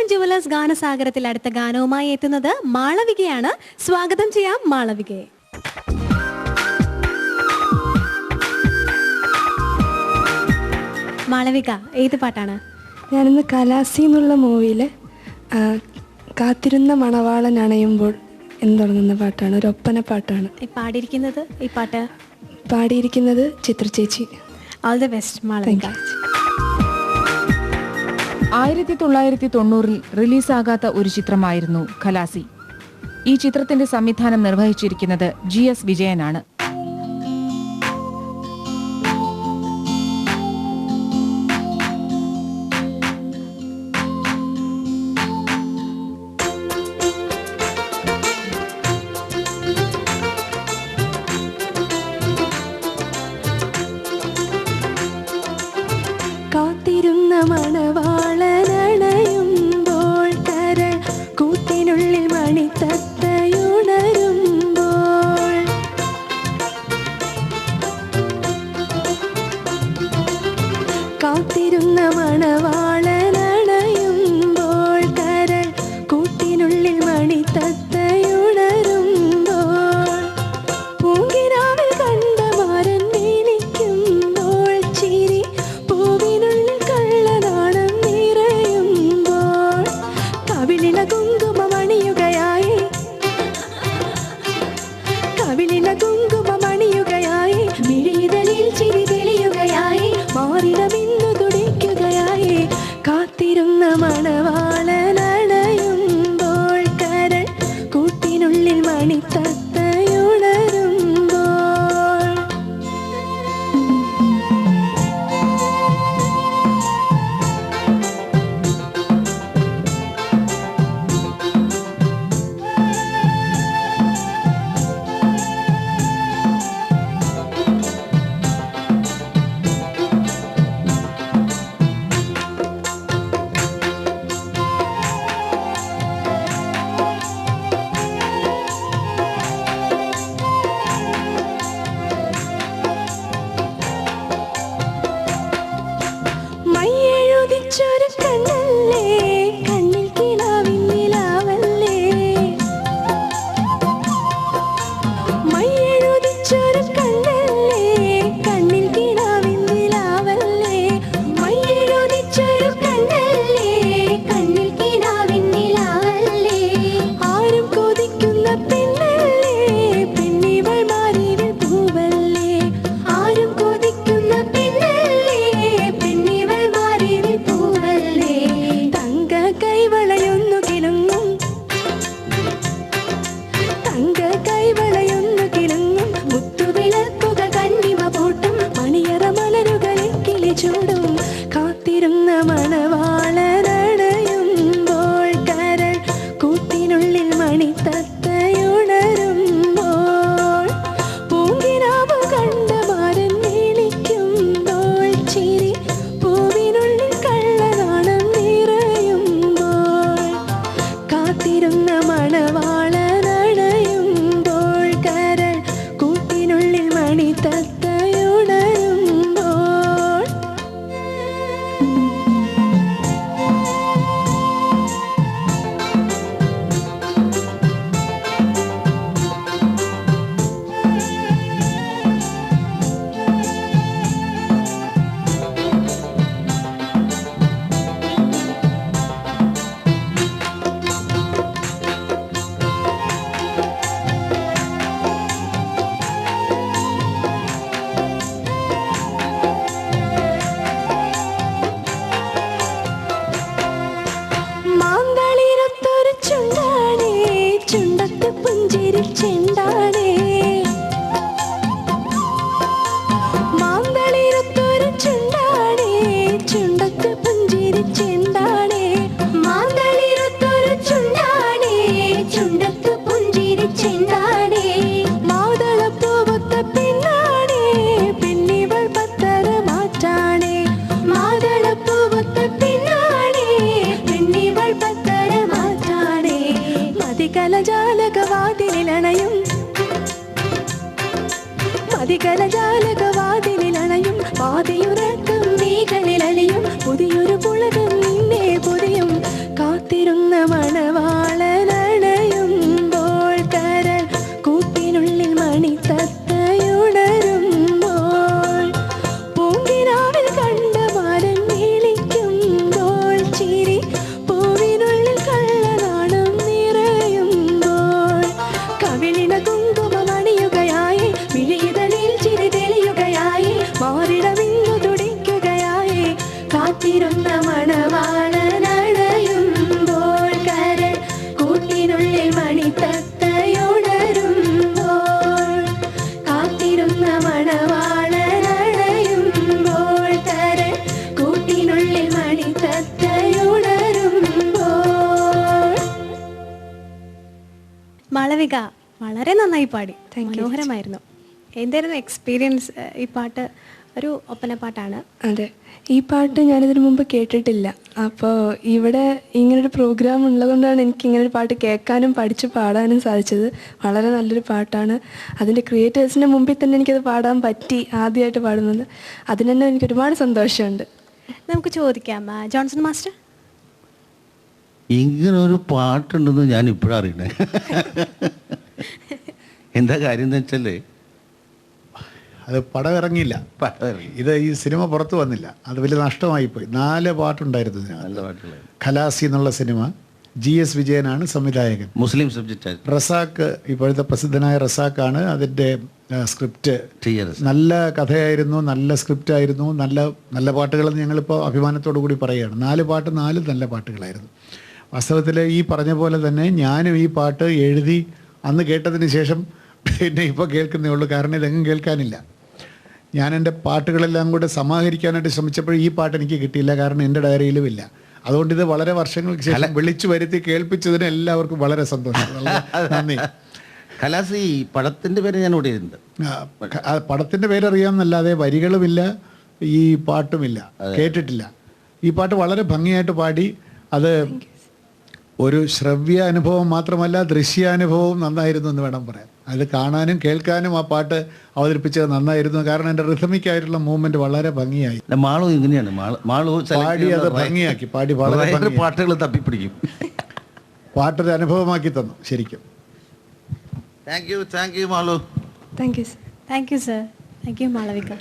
Regal jewellers ഗാനസാഗരത്തിൽ അടുത്ത ഗാനവുമായി എത്തുന്നത് മാളവികയാണ്. സ്വാഗതം ചെയ്യാം മാളവികയെ. മാളവിക, ഏത് പാട്ടാണ്? ഞാനിന്ന് കലാസി എന്നുള്ള മൂവിയിൽ കാത്തിരുന്ന മണവാളൻ അണയുമ്പോൾ എന്ന് തുടങ്ങുന്ന പാട്ടാണ്. ഒരു ഒപ്പന പാട്ടാണ്. പാടിയിരിക്കുന്നത് ചിത്ര ചേച്ചി. All the best Malavika. 1990 റിലീസാകാത്ത ഒരു ചിത്രമായിരുന്നു ഖലാസി. ഈ ചിത്രത്തിന്റെ സംവിധാനം നിർവഹിച്ചിരിക്കുന്നത് GS വിജയനാണ്. കാത്തിരുന്ന മണവാളനണയുമ്പോൾ കരൾ കൂട്ടിനുള്ളിൽ മണിത്തത്തയുണരുമ്പോൾ കാത്തിരുന്ന മണവാളനണയുമ്പോൾ കരൾ കൂട്ടിനുള്ളിൽ മണിത്തത്തയുണരുമ്പോൾ പൂങ്കിനാവിൽ കണ്ട മാരൻ വീണിക്കുമ്പോൾ ചിരി പൂവിനുള്ളിൽ കള്ളനാണം നിറയുമ്പോൾ കവിളില കുങ്കുമമണിയുകയായി മിഴിതലിൽ ചിരി തെളിയുകയായി മാറിടമിന്നു തുടിക്കുകയായി കാത്തിരുന്ന മണവാളനണയുമ്പോൾ കരൾ കൂട്ടിനുള്ളിൽ മണിത്തത്തയുണരുമ്പോൾ. മയ്യെഴുതിച്ചൊരു കണ്ണല്ലേ കണ്ണിൽ കിനാവിൻ നിലാവല്ലേ. മയ്യെഴുതിച്ചൊരു കണ്ണല്ലേ കണ്ണിൽ കിനാവിൻ നിലാവല്ലേ. മയ്യെഴുതിച്ചൊരു കണ്ണല്ലേ കണ്ണിൽ കിനാവിൻ നിലാവല്ലേ. ആരും കൊതിക്കുന്ന പെണ്ണല്ലേ പെണ്ണിവൾ മാറിവിൽ പൂവല്ലേ. ആരും കൊതിക്കുന്ന പെണ്ണല്ലേ പെണ്ണിവൾ മാറിവിൽ പൂവല്ലേ. തങ്ക കൈവളയൊന്നു കിളുങ്ങും മുത്തുവിളക്കുകൾ കണ്ണിമ പൂട്ടും മണിയറ മലരുകളിൽ കിളിചൂടും കാത്തിരുന്ന മണവാളനണയുമ്പോൾ കരൾ കൂട്ടിനുള്ളിൽ മണിത്തത്തയുണരുമ്പോൾ പൂങ്കിനാവ് കണ്ട മാരൻ വിളിക്കുമ്പോൾ ചിരി പൂവിനുള്ളിൽ കള്ളനാണം നിറയുമ്പോൾ കാത്തിരുന്ന മണവാളനണയുമ്പോൾ കരൾ കൂട്ടിനുള്ളിൽ മണിത്തത്തയുണരുമ്പോൾ. മാന്തളിരത്തൊരു ചുണ്ടാണേ ചുണ്ടത്ത് പുഞ്ചിരി ചെണ്ടാണേ. മാന്തളിരത്തൊരു ചുണ്ടാണേ ചുണ്ടത്ത് പുഞ്ചിരി ചെണ്ടാണേ. മാന്തളിരത്തൊരു ചുണ്ടാണേ ചുണ്ടത്ത് പുഞ്ചിരി ചെണ്ടാണേ. മാതളപ്പൂവൊത്ത പെണ്ണാണേ പെണ്ണിവൾ പത്തര മാറ്റാണേ. മാതളപ്പൂവൊത്ത പെണ്ണാണേ പെണ്ണിവൾ പത്തര മാറ്റാണേ. മതികലജാലകവാതിലിലണയും പാതയുറക്കം നീകളിലലിയും പുതിയൊരു പുളകം നിന്നെ പൊതിയും കാത്തി മാറിടവിന്നു തുടിക്കുകയായി കാത്തിരുന്ന മണവാളനടയുമ്പോൾ കരൾ കൂട്ടിനുള്ളിൽ മണിത്തത്തയുണരുമ്പോൾ കാത്തിരുന്ന മണവാളനടയുമ്പോൾ കരൾ കൂട്ടിനുള്ളിൽ മണിത്തത്തയുണരുമ്പോൾ. മാളവിക വളരെ നന്നായി പാടി, മനോഹരമായിരുന്നു. എന്തായിരുന്നു എക്സ്പീരിയൻസ്? ഈ പാട്ട് ഒരു ഒപ്പന പാട്ടാണ്. അതെ, ഈ പാട്ട് ഞാനിതിനു മുമ്പ് കേട്ടിട്ടില്ല. അപ്പോൾ ഇവിടെ ഇങ്ങനൊരു പ്രോഗ്രാം ഉള്ളതുകൊണ്ടാണ് എനിക്ക് ഇങ്ങനൊരു പാട്ട് കേൾക്കാനും പഠിച്ച് പാടാനും സാധിച്ചത്. വളരെ നല്ലൊരു പാട്ടാണ്. അതിൻ്റെ ക്രിയേറ്റേഴ്സിൻ്റെ മുമ്പിൽ തന്നെ എനിക്കത് പാടാൻ പറ്റി, ആദ്യമായിട്ട് പാടുന്നത്. അതിന് തന്നെ എനിക്ക് ഒരുപാട് സന്തോഷമുണ്ട്. നമുക്ക് ചോദിക്കാം, ജോൺസൺ മാസ്റ്റർ. ഇങ്ങനൊരു പാട്ടുണ്ടെന്ന് ഞാൻ ഇപ്പോഴും അറിയണേ. എന്താ കാര്യം എന്ന് വെച്ചാൽ അത് പടം ഇറങ്ങിയില്ല, ഇത് ഈ സിനിമ പുറത്തു വന്നില്ല, അത് വലിയ നഷ്ടമായിപ്പോയി. 4 പാട്ടുണ്ടായിരുന്നു ഇതിനകത്ത്. നല്ല പാട്ടുകളായിരുന്നു. ഖലാസി എന്നുള്ള സിനിമ GS വിജയനാണ് സംവിധായകൻ. മുസ്ലിം സബ്ജക്റ്റ് റസാക്ക്, ഇപ്പോഴത്തെ പ്രസിദ്ധനായ റസാക്കാണ് അതിൻ്റെ സ്ക്രിപ്റ്റ്. നല്ല കഥയായിരുന്നു, നല്ല സ്ക്രിപ്റ്റ് ആയിരുന്നു, നല്ല നല്ല പാട്ടുകളെന്ന് ഞങ്ങളിപ്പോൾ അഭിമാനത്തോടു കൂടി പറയുകയാണ്. 4 പാട്ട് 4 നല്ല പാട്ടുകളായിരുന്നു. വാസ്തവത്തിൽ ഈ പറഞ്ഞ പോലെ തന്നെ ഞാനും ഈ പാട്ട് എഴുതി അന്ന് കേട്ടതിന് ശേഷം പിന്നെ ഇപ്പോൾ കേൾക്കുന്നേ ഉള്ളൂ. കാരണം ഇതെങ്ങും കേൾക്കാനില്ല. ഞാൻ എൻ്റെ പാട്ടുകളെല്ലാം കൂടെ സമാഹരിക്കാനായിട്ട് ശ്രമിച്ചപ്പോൾ ഈ പാട്ട് എനിക്ക് കിട്ടിയില്ല, കാരണം എൻ്റെ ഡയറിയിലും ഇല്ല. അതുകൊണ്ട് ഇത് വളരെ വർഷങ്ങൾക്ക് ശേഷം വിളിച്ചു വരുത്തി കേൾപ്പിച്ചതിന് എല്ലാവർക്കും വളരെ സന്തോഷം, നന്ദി. ഖലാസി പടത്തിൻ്റെ പേര് ഞാൻ ഓടിയിട്ടുണ്ട്. പടത്തിൻ്റെ പേരറിയാമെന്നല്ലാതെ വരികളുമില്ല, ഈ പാട്ടുമില്ല, കേട്ടിട്ടില്ല. ഈ പാട്ട് വളരെ ഭംഗിയായിട്ട് പാടി. അത് ഒരു ശ്രവ്യ അനുഭവം മാത്രമല്ല, ദൃശ്യാനുഭവവും നന്നായിരുന്നു എന്ന് വേണം പറയാൻ. അത് കാണാനും കേൾക്കാനും ആ പാട്ട് അവതരിപ്പിച്ചത് നന്നായിരുന്നു. കാരണം എൻ്റെ റിഥമിക്കായിട്ടുള്ള മൂവ്മെന്റ് വളരെ ഭംഗിയായി. മാളു ഇങ്ങനെയാണ്, മാളു പാടി അത് ഭംഗിയാക്കി പാടി, വളരെ പാട്ടുകൾ തപ്പിപ്പിടിക്കും. പാട്ടൊരു അനുഭവമാക്കി തന്നു ശരിക്കും. Thank you Malu. Thank you sir. Thank you sir. Thank you Malavika.